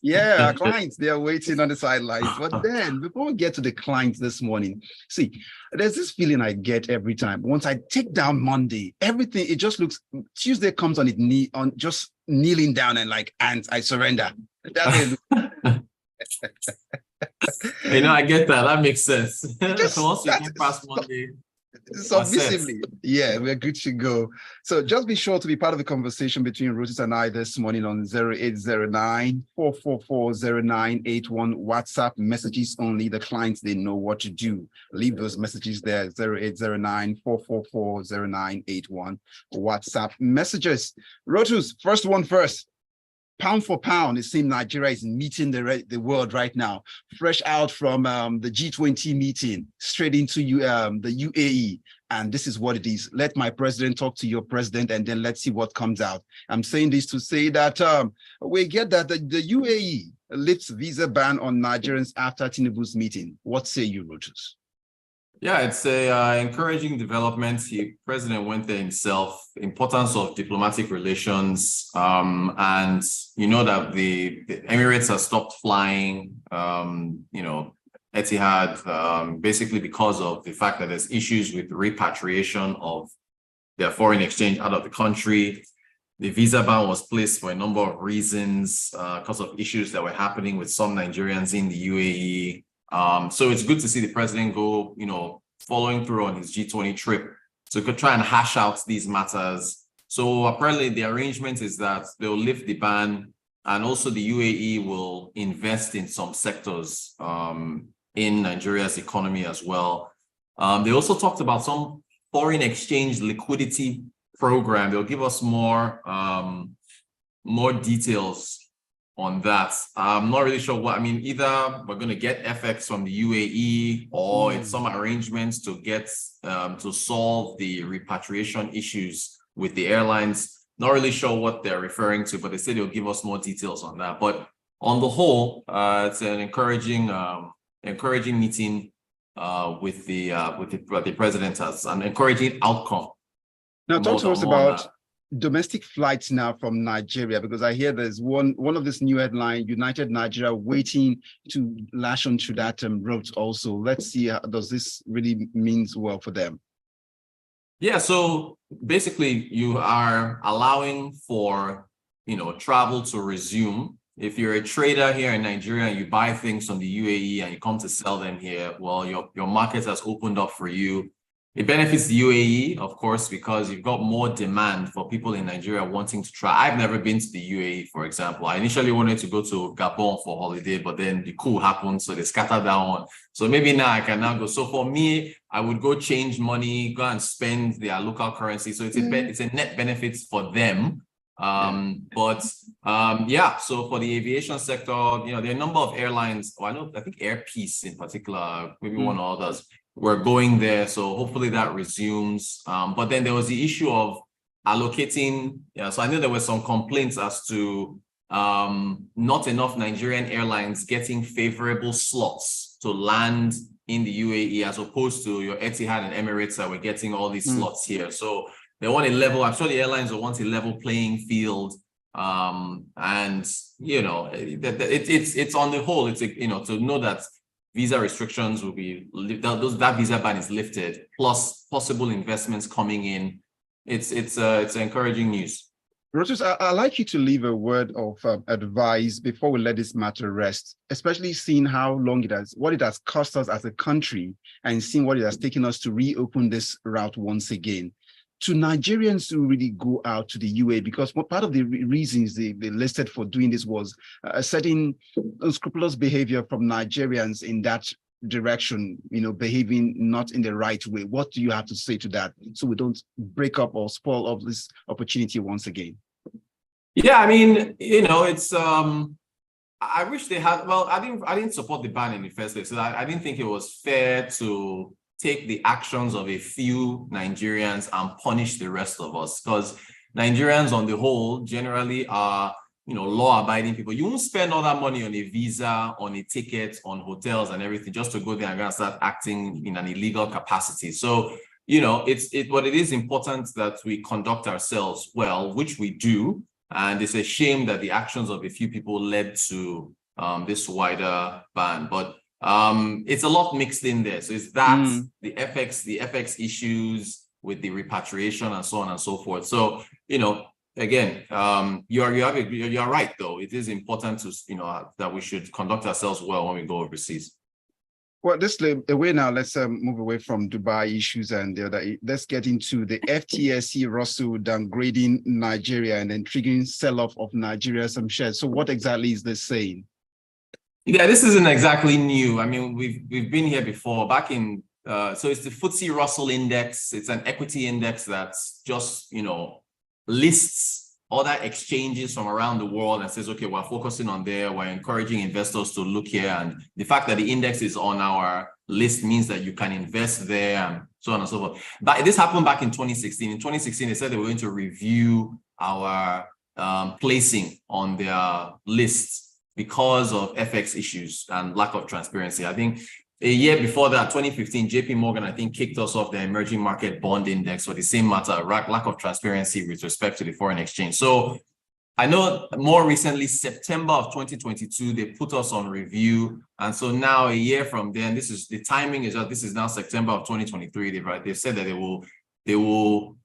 Yeah, our clients, they are waiting on the sidelines. But then, before we get to the clients this morning, see, there's this feeling I get every time. Once I take down Monday, everything, it just looks, Tuesday comes on on just kneeling down and like, and I surrender. That's it. I get that. That makes sense. Just, Once you get past Monday, submissively, yeah, we're good to go. So just be sure to be part of the conversation between Rotus and I this morning on 0809 444 0981. WhatsApp messages only. The clients, they know what to do. Leave those messages there. 0809 444 0981. WhatsApp messages. Rotus, first one first. Pound for pound, it seems Nigeria is meeting the world right now. Fresh out from the G20 meeting, straight into the UAE. And this is what it is. Let my president talk to your president, and then let's see what comes out. I'm saying this to say that we get that the UAE lifts visa ban on Nigerians after Tinubu's meeting. What say you, Rotus? Yeah, it's a encouraging development. The president went there himself. Importance of diplomatic relations, and that the Emirates have stopped flying. Etihad, basically because of the fact that there's issues with the repatriation of their foreign exchange out of the country. The visa ban was placed for a number of reasons, because of issues that were happening with some Nigerians in the UAE. So it's good to see the president go, following through on his G20 trip to try and hash out these matters. So apparently the arrangement is that they'll lift the ban, and also the UAE will invest in some sectors in Nigeria's economy as well. They also talked about some foreign exchange liquidity program. They'll give us more details on that. I'm not really sure what, either we're going to get FX from the UAE, or it's some arrangements to get to solve the repatriation issues with the airlines. Not really sure what they're referring to, but they said they'll give us more details on that. But on the whole, it's an encouraging meeting with the president, as an encouraging outcome. Now, talk to us about domestic flights now from Nigeria, because I hear there's one of this new headline, United Nigeria waiting to lash onto that route also. Let's see, does this really means well for them? Yeah, so basically you are allowing for, travel to resume. If you're a trader here in Nigeria and you buy things from the UAE and you come to sell them here, well, your market has opened up for you. It benefits the UAE, of course, because you've got more demand for people in Nigeria wanting to try. I've never been to the UAE, for example. I initially wanted to go to Gabon for holiday, but then the coup happened, so they scattered that one. So maybe now I can now go. So for me, I would go change money, go and spend their local currency. So it's a net benefit for them. So for the aviation sector, there are a number of airlines. I think Air Peace in particular, maybe one or others. We're going there, so hopefully that resumes. But then there was the issue of allocating. So I know there were some complaints as to not enough Nigerian airlines getting favorable slots to land in the UAE, as opposed to your Etihad and Emirates that were getting all these slots here. So they want a level. I'm sure the airlines will want a level playing field. It's on the whole, to know that visa restrictions will be that visa ban is lifted, plus possible investments coming in. It's encouraging news. Rotus, I'd like you to leave a word of advice before we let this matter rest, especially seeing how long what it has cost us as a country, and seeing what it has taken us to reopen this route once again. To Nigerians who really go out to the UAE, because part of the reasons they listed for doing this was a certain unscrupulous behavior from Nigerians in that direction, behaving not in the right way. What do you have to say to that, so we don't break up or spoil up this opportunity once again? Yeah, it's I wish they had. Well, I didn't support the ban in the first place. So I didn't think it was fair to take the actions of a few Nigerians and punish the rest of us, because Nigerians on the whole generally are, law-abiding people. You won't spend all that money on a visa, on a ticket, on hotels and everything just to go there and go and start acting in an illegal capacity. So, but it is important that we conduct ourselves well, which we do. And it's a shame that the actions of a few people led to this wider ban. But it's a lot mixed in there. So it's that, the FX issues with the repatriation and so on and so forth. So, again, you're right, though. It is important to, that we should conduct ourselves well when we go overseas. Well, away now, let's move away from Dubai issues and the other. Let's get into the FTSE Russell downgrading Nigeria and then triggering sell-off of Nigeria some shares. So what exactly is this saying? Yeah, this isn't exactly new. I mean, we've been here before. Back in so it's the FTSE Russell index. It's an equity index that's just lists other exchanges from around the world and says, okay, we're focusing on there. We're encouraging investors to look here. And the fact that the index is on our list means that you can invest there and so on and so forth. But this happened back in 2016. In 2016, they said they were going to review our placing on their list because of FX issues and lack of transparency. I think a year before that, 2015, JP Morgan, I think, kicked us off the emerging market bond index for the same matter, lack of transparency with respect to the foreign exchange. So I know more recently, September of 2022, they put us on review. And so now a year from then, this is the timing is that this is now September of 2023. They've said that they will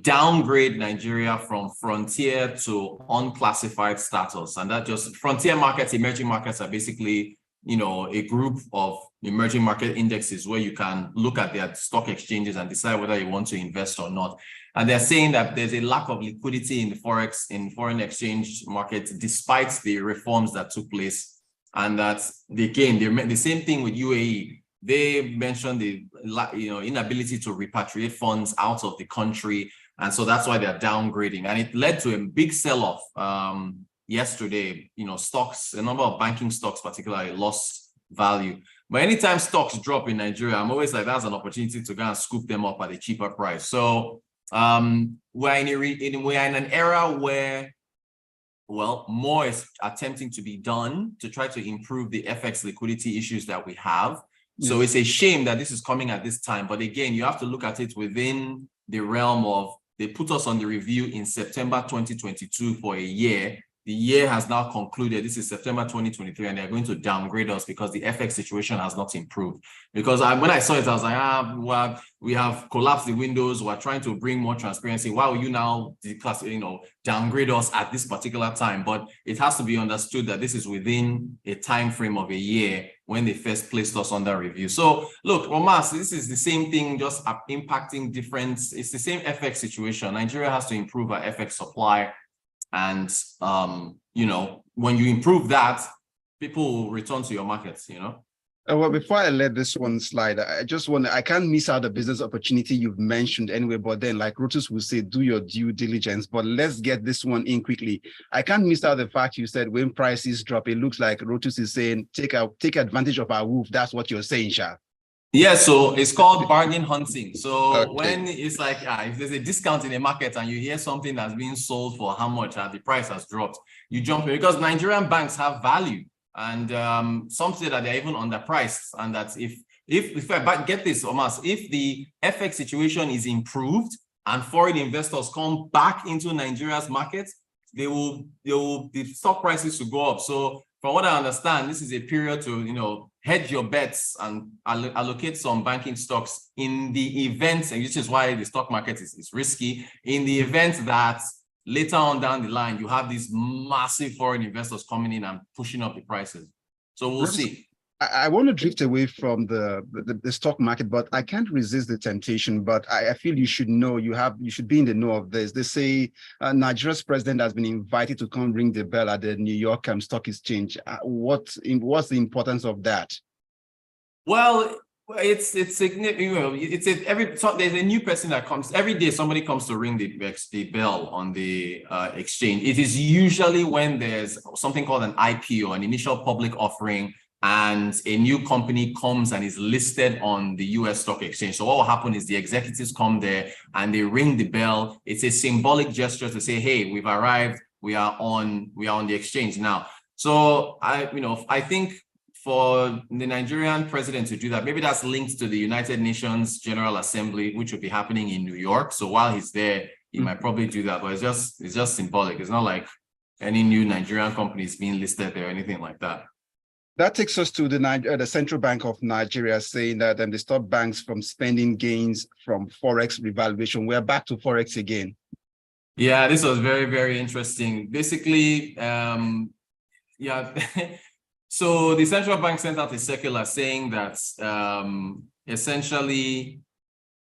downgrade Nigeria from frontier to unclassified status. And that just frontier markets, emerging markets are basically a group of emerging market indexes where you can look at their stock exchanges and decide whether you want to invest or not. And they're saying that there's a lack of liquidity in the foreign exchange markets, despite the reforms that took place. And that, again, the same thing with UAE. They mentioned the inability to repatriate funds out of the country. And so that's why they're downgrading. And it led to a big sell-off yesterday. Stocks, a number of banking stocks particularly lost value. But anytime stocks drop in Nigeria, I'm always like, that's an opportunity to go and scoop them up at a cheaper price. So we're in an era where, well, more is attempting to be done to try to improve the FX liquidity issues that we have. Yes. So it's a shame that this is coming at this time. But again, you have to look at it within the realm of, they put us on the review in September 2022 for a year. The year has now concluded. This is September 2023, and they're going to downgrade us because the FX situation has not improved. Because when I saw it, I was like, well, we have collapsed the windows. We're trying to bring more transparency. Why will you now downgrade us at this particular time? But it has to be understood that this is within a time frame of a year when they first placed us under review. So look, Romas, this is the same thing, just impacting different. It's the same FX situation. Nigeria has to improve our FX supply. And, when you improve that, people will return to your markets, Well, before I let this one slide, I can't miss out the business opportunity you've mentioned anyway, but then like Rotus will say, do your due diligence, but let's get this one in quickly. I can't miss out the fact you said when prices drop, it looks like Rotus is saying, take advantage of our wolf. That's what you're saying, Sha. Yeah, so it's called bargain hunting. So when it's like, if there's a discount in the market and you hear something that's being sold for how much and the price has dropped, you jump in because Nigerian banks have value and some say that they're even underpriced. And that if I get this, Omas, if the FX situation is improved and foreign investors come back into Nigeria's market, the stock prices to go up. So from what I understand, this is a period to, hedge your bets and allocate some banking stocks in the event, and which is why the stock market is risky, in the event that later on down the line, you have these massive foreign investors coming in and pushing up the prices. So we'll see. I want to drift away from the stock market, but I can't resist the temptation. But I feel you should know, you should be in the know of this. They say Nigeria's president has been invited to come ring the bell at the New York Stock Exchange. What's the importance of that? Well, it's significant. There's a new person that comes every day. Somebody comes to ring the bell on the exchange. It is usually when there's something called an IPO, an initial public offering, and a new company comes and is listed on the US stock exchange. So what will happen is the executives come there and they ring the bell. It's a symbolic gesture to say, hey, we've arrived. We are on the exchange now. So I think for the Nigerian president to do that, maybe that's linked to the United Nations General Assembly, which will be happening in New York. So while he's there, he might probably do that, but it's just symbolic. It's not like any new Nigerian companies being listed there or anything like that. That takes us to the Central Bank of Nigeria saying that they stop banks from spending gains from Forex revaluation. We're back to Forex again. Yeah, this was very, very interesting. Basically, yeah. So the central bank sent out a circular saying that essentially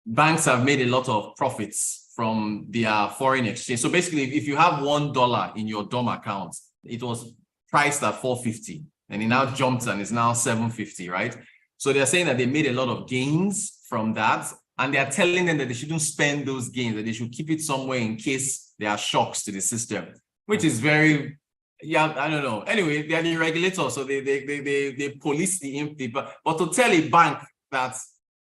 banks have made a lot of profits from their foreign exchange. So basically, if you have $1 in your DOM account, it was priced at 450. And it now jumped and is now 750, right? So they're saying that they made a lot of gains from that. And they're telling them that they shouldn't spend those gains, that they should keep it somewhere in case there are shocks to the system, which is very, yeah, I don't know. Anyway, they're the regulator, so they police the but to tell a bank that,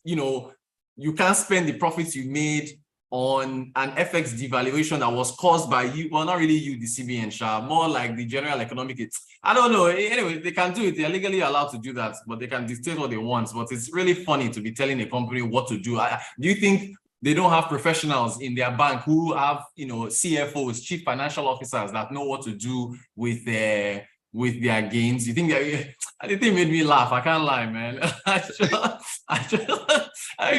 you know, you can't spend the profits you made on an FX devaluation that was caused by you, well, not really you, the CBN, more like the general economic. I don't know. Anyway, they can do it. They're legally allowed to do that, but they can dictate what they want. But it's really funny to be telling a company what to do. Do you think they don't have professionals in their bank who have, you know, CFOs, chief financial officers that know what to do with their gains? You think that? The thing made me laugh. I can't lie, man. How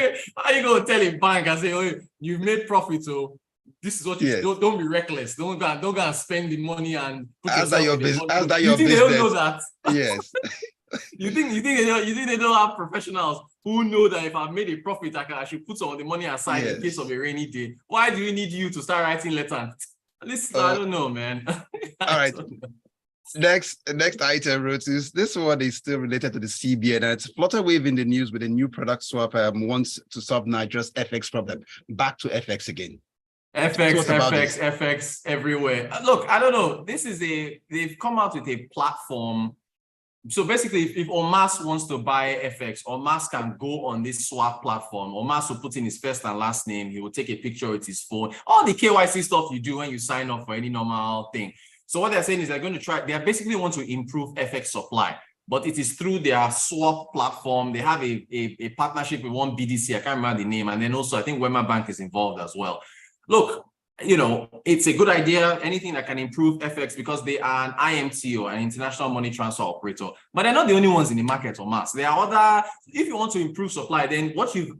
you gonna tell a bank and say, "Oh, you've made profit, so this is what you don't be reckless. Don't go and spend the money and put yourself in the money." How's that you your think business? They don't know that? Yes. You think they don't have professionals who know that if I've made a profit, I should put some of the money aside in case of a rainy day? Why do you need you to start writing letters? Listen, I don't know, man. All right. Next item, Rotus. This one is still related to the CBN. And it's Flutterwave in the news with a new product swap wants to solve Nigeria's FX problem. Back to FX again. FX everywhere. Look, I don't know. They've come out with a platform. So basically, if Omas wants to buy FX, Omas can go on this swap platform. Omas will put in his first and last name. He will take a picture with his phone. All the KYC stuff you do when you sign up for any normal thing. So what they're saying is they're going to try, they basically want to improve FX supply, but it is through their swap platform. They have a partnership with one BDC, I can't remember the name. And then also I think Wema Bank is involved as well. Look, you know, it's a good idea, anything that can improve FX, because they are an IMTO, an international money transfer operator, but they're not the only ones in the market or mass. There are other, if you want to improve supply, then what you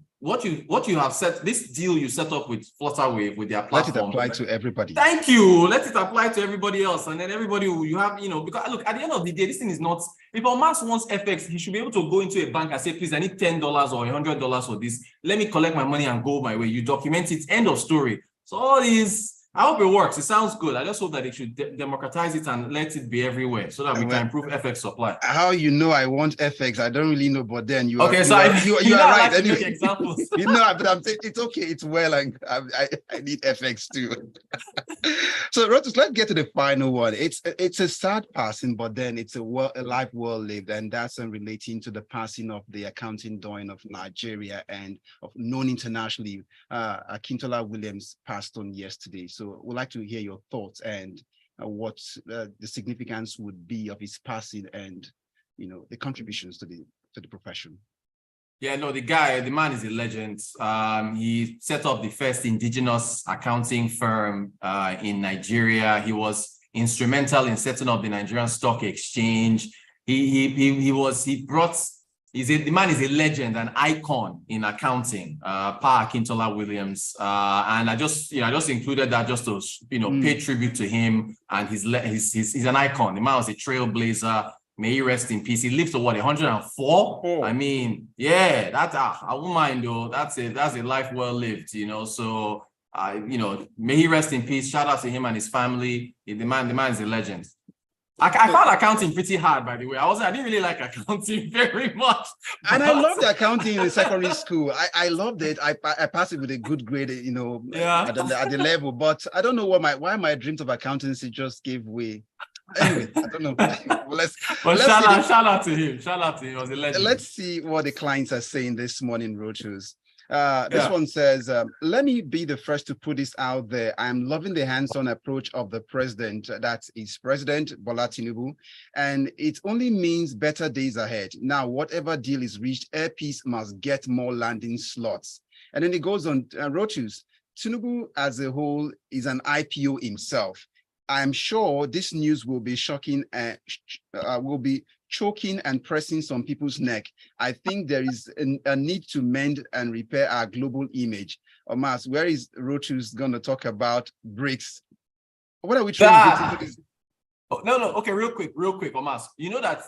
have set, this deal you set up with Flutterwave, with their platform. Let it apply to everybody. Thank you. Let it apply to everybody else. And then everybody will, you have, you know, because look, at the end of the day, this thing is not, if Omas wants FX, he should be able to go into a bank and say, please, I need $10 or $100 for this. Let me collect my money and go my way. You document it, end of story. So all these, I hope it works. It sounds good. I just hope that they should democratize it and let it be everywhere so that we can improve FX supply. How you know I want FX? I don't really know, but then you are right. Anyway, examples. You know, but I'm saying it's okay. It's well, and I need FX too. So, Rotus, let's get to the final one. It's a sad passing, but then it's a life well lived, and that's relating to the passing of the accounting doyen of Nigeria and of known internationally. Akintola Williams passed on yesterday. So we'd like to hear your thoughts and what the significance would be of his passing and, you know, the contributions to the profession. Yeah, no, the man is a legend. He set up the first indigenous accounting firm in Nigeria. He was instrumental in setting up the Nigerian Stock Exchange. The man is a legend, an icon in accounting, Pa Akintola Williams. And I just included that just to, you know, pay tribute to him. And he's an icon. The man was a trailblazer. May he rest in peace. He lived to what, 104? Oh. I mean, yeah, I won't mind though. That's a life well lived, you know. So you know, may he rest in peace. Shout out to him and his family. The man is a legend. I found accounting pretty hard, by the way. I didn't really like accounting very much. And I loved accounting in secondary school. I loved it. I passed it with a good grade, you know, at the level. But I don't know why my dreams of accountancy just gave way. Anyway, I don't know. Shout out to him. Shout out to him. He was a legend. Let's see what the clients are saying this morning, Rotus. This one says, let me be the first to put this out there. I'm loving the hands-on approach of the president. That is President Bola Tinubu. And it only means better days ahead. Now, whatever deal is reached, Air Peace must get more landing slots. And then it goes on, Rotus, Tinubu as a whole is an IPO himself. I'm sure this news will be shocking, will be choking and pressing some people's neck. I think there is a need to mend and repair our global image. Omas, where is Rotus going to talk about BRICS? What are we trying to get into this? Oh, no, okay, real quick, Omas. You know that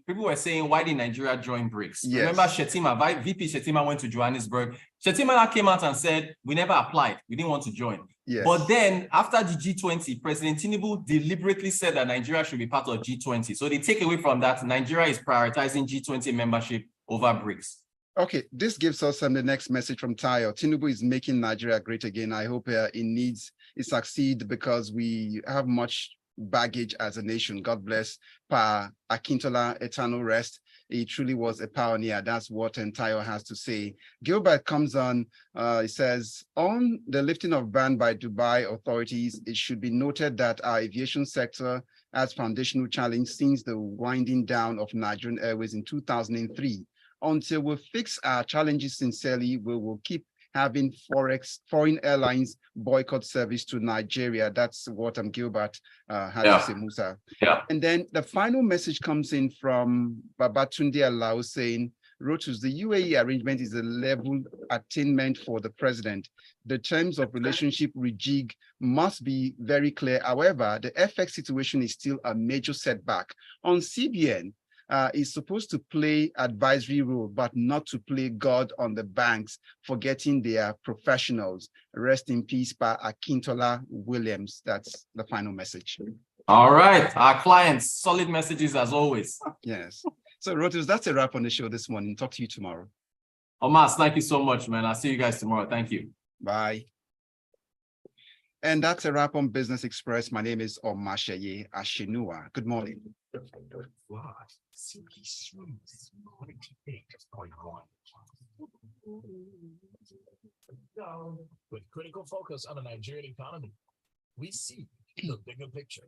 people were saying, why did Nigeria join BRICS? Yes. Remember Shettima, VP Shettima went to Johannesburg. Shettima came out and said, we never applied. We didn't want to join. Yes. But then after the G20, President Tinubu deliberately said that Nigeria should be part of G20. So they take away from that, Nigeria is prioritizing G20 membership over BRICS. Okay, this gives us the next message from Tayo. Tinubu is making Nigeria great again. I hope it succeed because we have much baggage as a nation. God bless Pa Akintola, eternal rest. He truly was a pioneer. That's what Tayo has to say. Gilbert comes on, he says, on the lifting of ban by Dubai authorities, it should be noted that our aviation sector has foundational challenge since the winding down of Nigerian Airways in 2003. Until we fix our challenges sincerely, we will keep having foreign airlines boycott service to Nigeria. That's what Gilbert had to say, Musa. Yeah. And then the final message comes in from Babatunde Alao saying, Rotus, the UAE arrangement is a level attainment for the president. The terms of relationship rejig must be very clear. However, the FX situation is still a major setback. On CBN, is supposed to play advisory role, but not to play God on the banks, forgetting they are professionals. Rest in peace, Pa Akintola Williams. That's the final message. All right, our clients, solid messages as always. Yes. So Rotus, that's a wrap on the show this morning. Talk to you tomorrow. Omas, thank you so much, man. I'll see you guys tomorrow. Thank you. Bye. And that's a wrap on Business Express. My name is Omatseye Atsenuwa. Good morning. Silky smooth, 98.1. With critical focus on the Nigerian economy, we see the bigger picture.